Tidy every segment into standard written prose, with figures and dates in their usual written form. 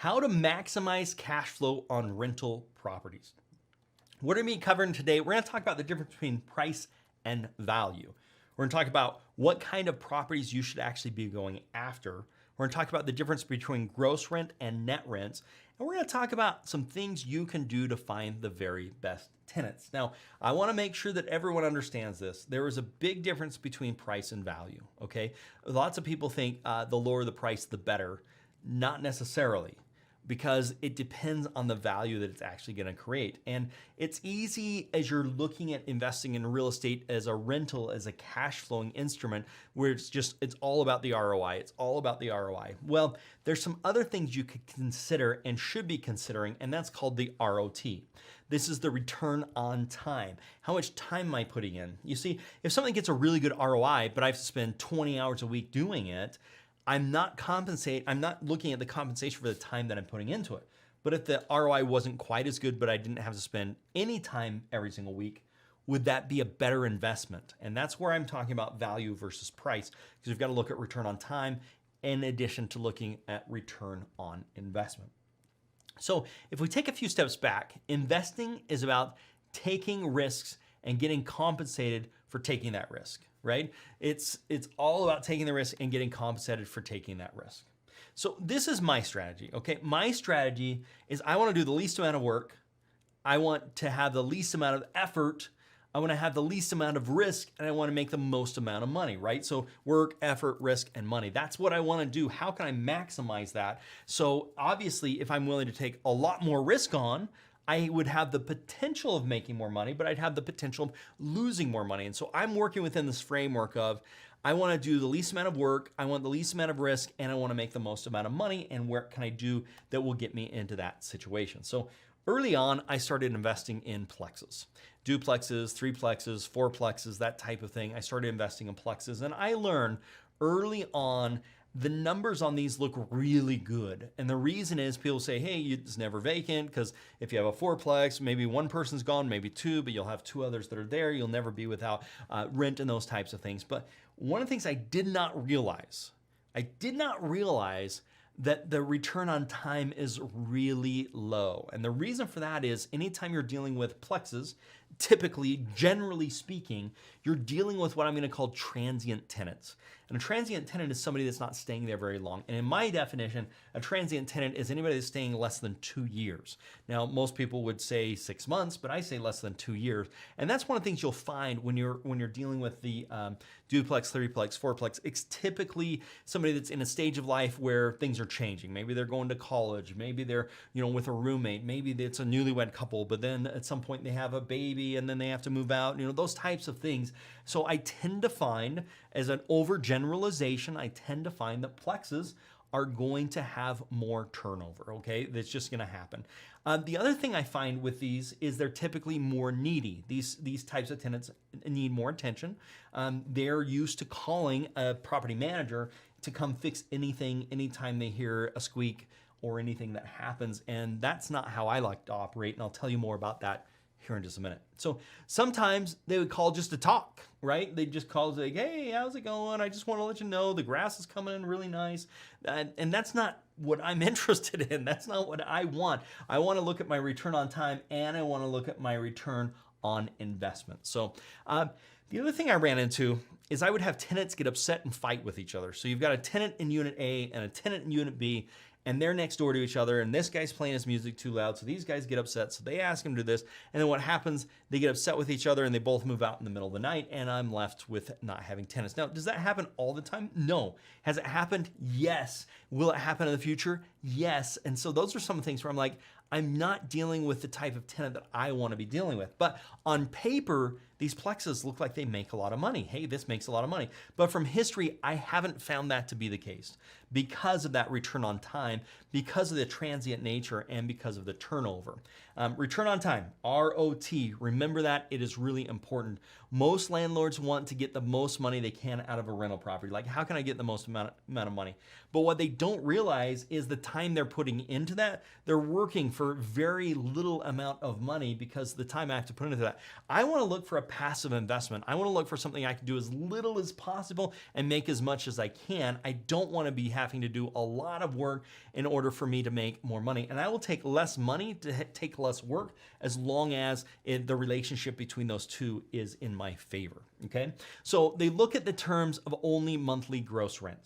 how to maximize cash flow on rental properties. What are we covering today? We're going to talk about the difference between price and value. We're going to talk about what kind of properties you should actually be going after. We're going to talk about the difference between gross rent and net rents. And we're going to talk about some things you can do to find the very best tenants. Now, I want to make sure that everyone understands this. There is a big difference between price and value, okay? Lots of people think the lower the price, the better. Not necessarily, because it depends on the value that it's actually going to create. And it's easy as you're looking at investing in real estate as a rental, as a cash flowing instrument, where it's all about the ROI. It's all about the ROI. Well, there's some other things you could consider and should be considering, and that's called the ROT. This is the return on time. How much time am I putting in? You see, if something gets a really good ROI, but I have to spend 20 hours a week doing it, I'm not looking at the compensation for the time that I'm putting into it. But if the ROI wasn't quite as good, but I didn't have to spend any time every single week, would that be a better investment? And that's where I'm talking about value versus price, because we've got to look at return on time in addition to looking at return on investment. So if we take a few steps back, investing is about taking risks and getting compensated for taking that risk, right? It's all about taking the risk and getting compensated for taking that risk. So this is my strategy, okay? My strategy is I want to do the least amount of work. I want to have the least amount of effort. I want to have the least amount of risk, and I want to make the most amount of money, right? So work, effort, risk, and money. That's what I want to do. How can I maximize that? So obviously, if I'm willing to take a lot more risk on, I would have the potential of making more money, but I'd have the potential of losing more money. And so I'm working within this framework of I want to do the least amount of work, I want the least amount of risk, and I want to make the most amount of money. And what can I do that will get me into that situation? So early on, I started investing in plexes, duplexes, threeplexes, fourplexes, that type of thing. I started investing in plexes, and I learned early on the numbers on these look really good. And the reason is people say, hey, it's never vacant, because if you have a fourplex, maybe one person's gone, maybe two, but you'll have two others that are there. You'll never be without rent and those types of things. But one of the things I did not realize that the return on time is really low. And the reason for that is anytime you're dealing with plexes, typically, generally speaking, you're dealing with what I'm going to call transient tenants. And a transient tenant is somebody that's not staying there very long. And in my definition, a transient tenant is anybody that's staying less than 2 years. Now, most people would say 6 months, but I say less than 2 years. And that's one of the things you'll find when you're dealing with the duplex, threeplex, fourplex. It's typically somebody that's in a stage of life where things are changing. Maybe they're going to college. Maybe they're with a roommate. Maybe it's a newlywed couple, but then at some point they have a baby and then they have to move out. Those types of things. So I tend to find, as an overgeneralization, I tend to find that plexes are going to have more turnover, okay? That's just gonna happen. The other thing I find with these is they're typically more needy. These types of tenants need more attention. They're used to calling a property manager to come fix anything, anytime they hear a squeak or anything that happens, and that's not how I like to operate, and I'll tell you more about that here in just a minute. So sometimes they would call just to talk, right? They just call like, hey, how's it going? I just want to let you know the grass is coming in really nice. And that's not what I'm interested in. That's not what I want. I want to look at my return on time, and I want to look at my return on investment. So the other thing I ran into is I would have tenants get upset and fight with each other. So you've got a tenant in unit A and a tenant in unit B, and they're next door to each other, and this guy's playing his music too loud, so these guys get upset, so they ask him to do this, and then what happens, they get upset with each other, and they both move out in the middle of the night, and I'm left with not having tenants. Now, does that happen all the time? No. Has it happened? Yes. Will it happen in the future? Yes. And so those are some things where I'm like, I'm not dealing with the type of tenant that I want to be dealing with. But on paper, these plexes look like they make a lot of money. Hey, this makes a lot of money. But from history, I haven't found that to be the case because of that return on time, because of the transient nature, and because of the turnover. Return on time, ROT, remember that, it is really important. Most landlords want to get the most money they can out of a rental property. Like, how can I get the most amount of money? But what they don't realize is the time they're putting into that, they're working for for very little amount of money because the time I have to put into that. I want to look for a passive investment. I want to look for something I can do as little as possible and make as much as I can. I don't want to be having to do a lot of work in order for me to make more money. And I will take less money to take less work as long as the relationship between those two is in my favor, okay? So they look at the terms of only monthly gross rent.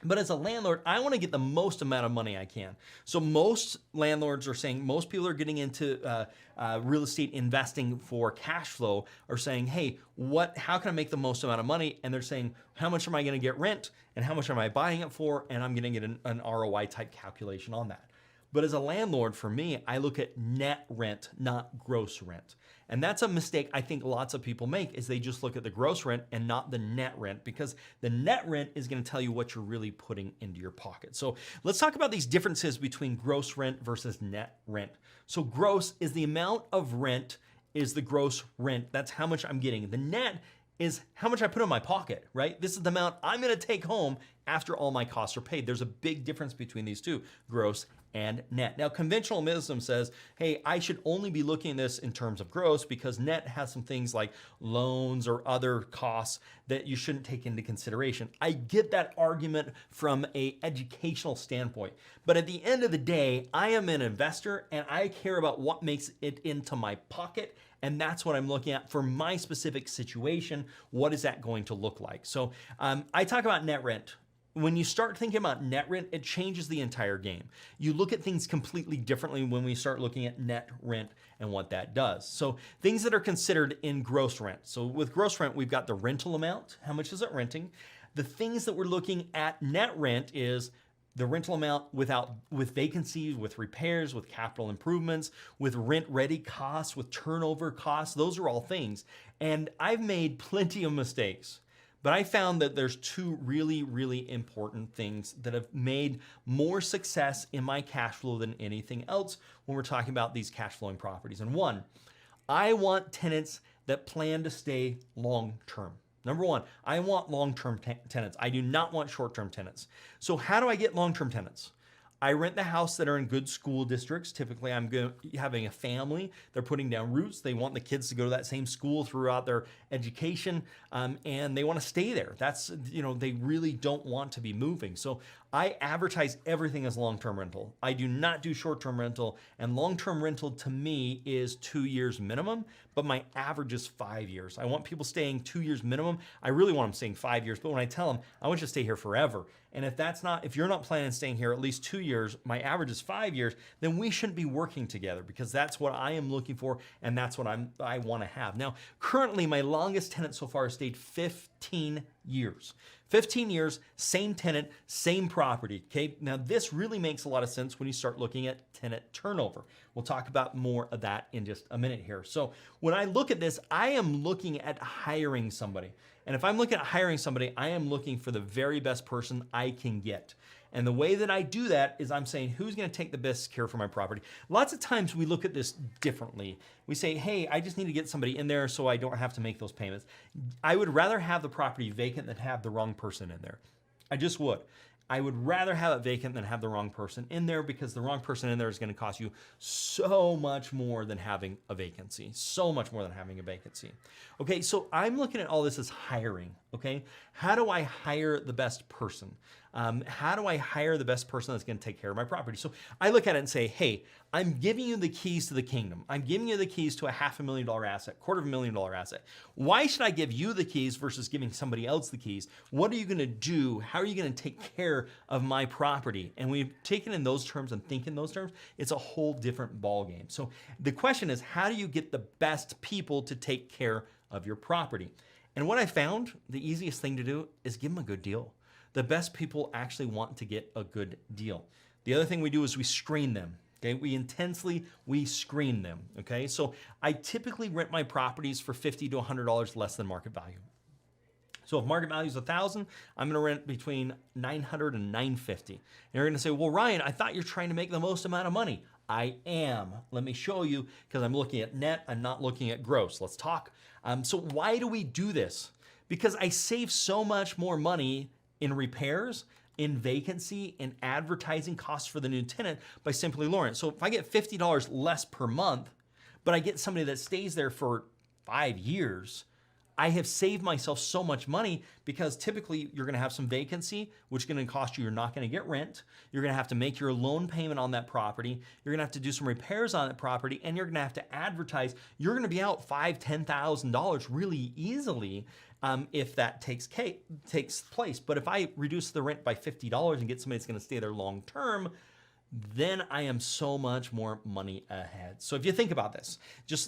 But as a landlord, I want to get the most amount of money I can. So most landlords are saying, most people are getting into real estate investing for cash flow are saying, hey, how can I make the most amount of money? And they're saying, how much am I going to get rent? And how much am I buying it for? And I'm going to get an ROI type calculation on that. But as a landlord, for me, I look at net rent, not gross rent. And that's a mistake I think lots of people make is they just look at the gross rent and not the net rent, because the net rent is going to tell you what you're really putting into your pocket. So let's talk about these differences between gross rent versus net rent. So gross is the amount of rent is the gross rent. That's how much I'm getting. The net is how much I put in my pocket, right? This is the amount I'm going to take home after all my costs are paid. There's a big difference between these two, gross and net. Now, conventional wisdom says, hey, I should only be looking at this in terms of gross because net has some things like loans or other costs that you shouldn't take into consideration. I get that argument from an educational standpoint, but at the end of the day, I am an investor and I care about what makes it into my pocket. And that's what I'm looking at for my specific situation. What is that going to look like? So I talk about net rent. When you start thinking about net rent, it changes the entire game. You look at things completely differently when we start looking at net rent and what that does. So things that are considered in gross rent. So with gross rent, we've got the rental amount. How much is it renting? The things that we're looking at net rent is the rental amount with vacancies, with repairs, with capital improvements, with rent-ready costs, with turnover costs. Those are all things. And I've made plenty of mistakes. But I found that there's two really, really important things that have made more success in my cash flow than anything else when we're talking about these cash flowing properties. And one, I want tenants that plan to stay long-term. Number one, I want long-term tenants. I do not want short-term tenants. So how do I get long-term tenants? I rent the house that are in good school districts. Typically, I'm having a family. They're putting down roots. They want the kids to go to that same school throughout their education, and they want to stay there. That's, they really don't want to be moving. So I advertise everything as long-term rental. I do not do short-term rental, and long-term rental to me is 2 years minimum, but my average is 5 years. I want people staying 2 years minimum. I really want them staying 5 years, but when I tell them, I want you to stay here forever. And if you're not planning on staying here at least 2 years, my average is 5 years, then we shouldn't be working together because that's what I am looking for and that's what I want to have. Now, currently my longest tenant so far has stayed 15 years. 15 years, same tenant, same property, okay? Now this really makes a lot of sense when you start looking at tenant turnover. We'll talk about more of that in just a minute here. So when I look at this, I am looking at hiring somebody. And if I'm looking at hiring somebody, I am looking for the very best person I can get. And the way that I do that is I'm saying, who's going to take the best care for my property? Lots of times we look at this differently. We say, hey, I just need to get somebody in there so I don't have to make those payments. I would rather have the property vacant than have the wrong person in there. I just would. I would rather have it vacant than have the wrong person in there because the wrong person in there is going to cost you so much more than having a vacancy. So much more than having a vacancy. Okay, so I'm looking at all this as hiring, okay? How do I hire the best person? How do I hire the best person that's going to take care of my property? So I look at it and say, hey, I'm giving you the keys to the kingdom. I'm giving you the keys to a $500,000 asset, $250,000 asset. Why should I give you the keys versus giving somebody else the keys? What are you going to do? How are you going to take care of my property? And we've taken in those terms and think in those terms, it's a whole different ballgame. So the question is, how do you get the best people to take care of your property? And what I found, the easiest thing to do is give them a good deal. The best people actually want to get a good deal. The other thing we do is we screen them. Okay, we screen them. Okay, so I typically rent my properties for $50 to $100 less than market value. So if market value is $1,000, I'm going to rent between $900 and $950. And you're going to say, well, Ryan, I thought you're trying to make the most amount of money. I am. Let me show you, because I'm looking at net. I'm not looking at gross. Let's talk. So why do we do this? Because I save so much more money in repairs in vacancy and advertising costs for the new tenant by simply lowering it. So if I get $50 less per month, but I get somebody that stays there for 5 years, I have saved myself so much money because typically you're gonna have some vacancy, which is gonna cost you, you're not gonna get rent. You're gonna have to make your loan payment on that property. You're gonna have to do some repairs on that property, and you're gonna have to advertise. You're gonna be out $5,000, $10,000 really easily if that takes place. But if I reduce the rent by $50 and get somebody that's gonna stay there long term, then I am so much more money ahead. So if you think about this,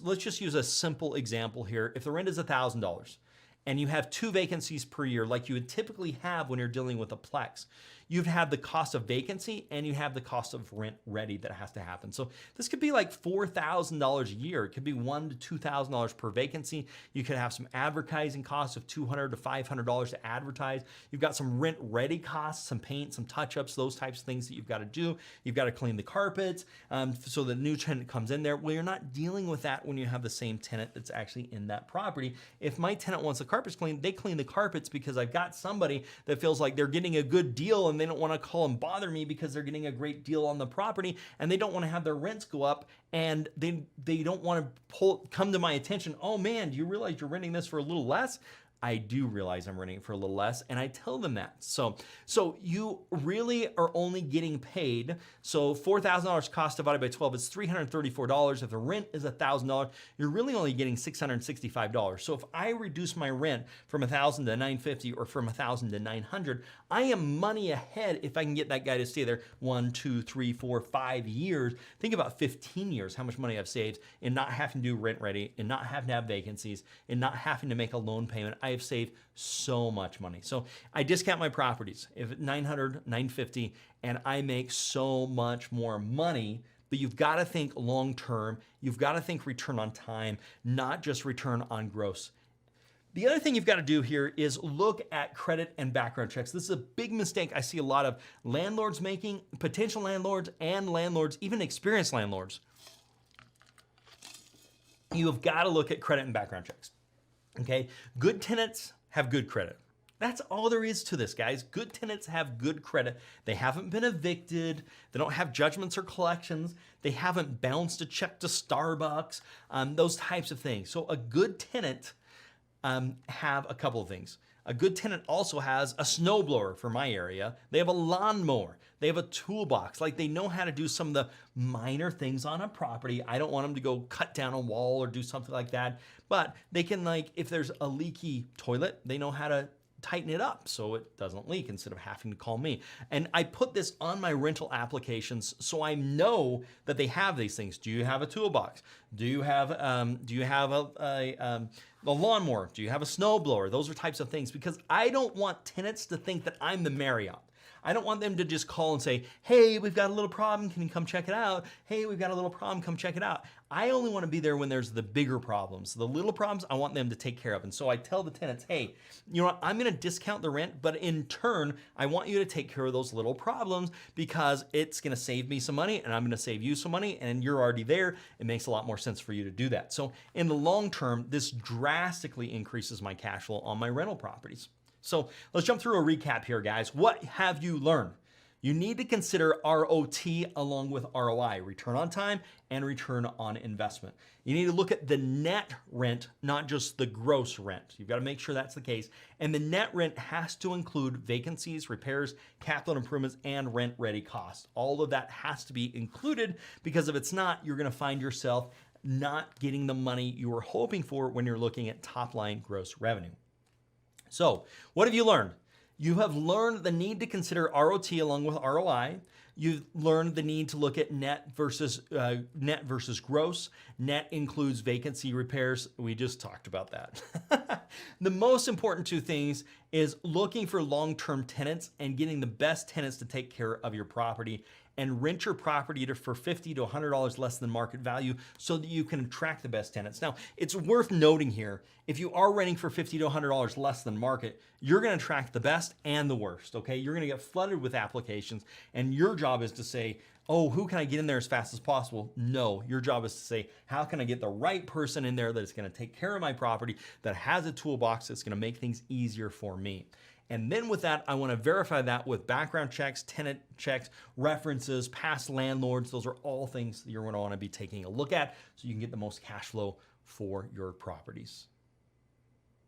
let's just use a simple example here. If the rent is $1,000 and you have 2 vacancies per year, like you would typically have when you're dealing with a Plex, you'd have the cost of vacancy and you have the cost of rent ready that has to happen. So this could be like $4,000 a year. It could be $1,000 to $2,000 per vacancy. You could have some advertising costs of $200 to $500 to advertise. You've got some rent ready costs, some paint, some touch-ups, those types of things that you've got to do. You've got to clean the carpets so the new tenant comes in there. Well, you're not dealing with that when you have the same tenant that's actually in that property. If my tenant wants the carpets cleaned, they clean the carpets because I've got somebody that feels like they're getting a good deal and they don't want to call and bother me because they're getting a great deal on the property, and they don't want to have their rents go up, and they don't want to come to my attention. Oh man, do you realize you're renting this for a little less? I do realize I'm renting it for a little less, and I tell them that. So you really are only getting paid. So $4,000 cost divided by 12 is $334. If the rent is $1,000, you're really only getting $665. So if I reduce my rent from $1,000 to $950 or from $1,000 to $900, I am money ahead if I can get that guy to stay there 1, 2, 3, 4, 5 years. Think about 15 years, how much money I've saved in not having to do rent ready, in not having to have vacancies, in not having to make a loan payment. I have saved so much money. So I discount my properties if it's $900, $950, and I make so much more money. But you've got to think long term. You've got to think return on time, not just return on gross. The other thing you've got to do here is look at credit and background checks. This is a big mistake I see a lot of landlords making, potential landlords and landlords, even experienced landlords. You have got to look at credit and background checks. Okay, good tenants have good credit. That's all there is to this, guys. Good tenants have good credit. They haven't been evicted. They don't have judgments or collections. They haven't bounced a check to Starbucks, those types of things. So a good tenant have a couple of things. A good tenant also has a snowblower for my area. They have a lawnmower. They have a toolbox. Like, they know how to do some of the minor things on a property. I don't want them to go cut down a wall or do something like that. But they can, like, if there's a leaky toilet, they know how to tighten it up so it doesn't leak instead of having to call me. And I put this on my rental applications so I know that they have these things. Do you have a toolbox? Do you have a lawnmower? Do you have a snowblower? Those are types of things, because I don't want tenants to think that I'm the Marriott. I don't want them to just call and say, hey, we've got a little problem, can you come check it out? Hey, we've got a little problem, come check it out. I only want to be there when there's the bigger problems. The little problems, I want them to take care of. And so I tell the tenants, hey, you know what, I'm going to discount the rent, but in turn, I want you to take care of those little problems because it's going to save me some money and I'm going to save you some money, and you're already there. It makes a lot more sense for you to do that. So in the long term, this drastically increases my cash flow on my rental properties. So let's jump through a recap here, guys. What have you learned? You need to consider ROT along with ROI, return on time and return on investment. You need to look at the net rent, not just the gross rent. You've got to make sure that's the case. And the net rent has to include vacancies, repairs, capital improvements, and rent-ready costs. All of that has to be included, because if it's not, you're going to find yourself not getting the money you were hoping for when you're looking at top-line gross revenue. So what have you learned? You have learned the need to consider ROT along with ROI. You've learned the need to look at net versus gross. Net includes vacancy, repairs. We just talked about that. The most important two things is looking for long-term tenants and getting the best tenants to take care of your property, and rent your property for $50 to $100 less than market value so that you can attract the best tenants. Now, it's worth noting here, if you are renting for $50 to $100 less than market, you're gonna attract the best and the worst, okay? You're gonna get flooded with applications, and your job is to say, oh, who can I get in there as fast as possible? No, your job is to say, how can I get the right person in there that is gonna take care of my property, that has a toolbox that's gonna make things easier for me? And then with that, I want to verify that with background checks, tenant checks, references, past landlords. Those are all things that you're going to want to be taking a look at so you can get the most cash flow for your properties.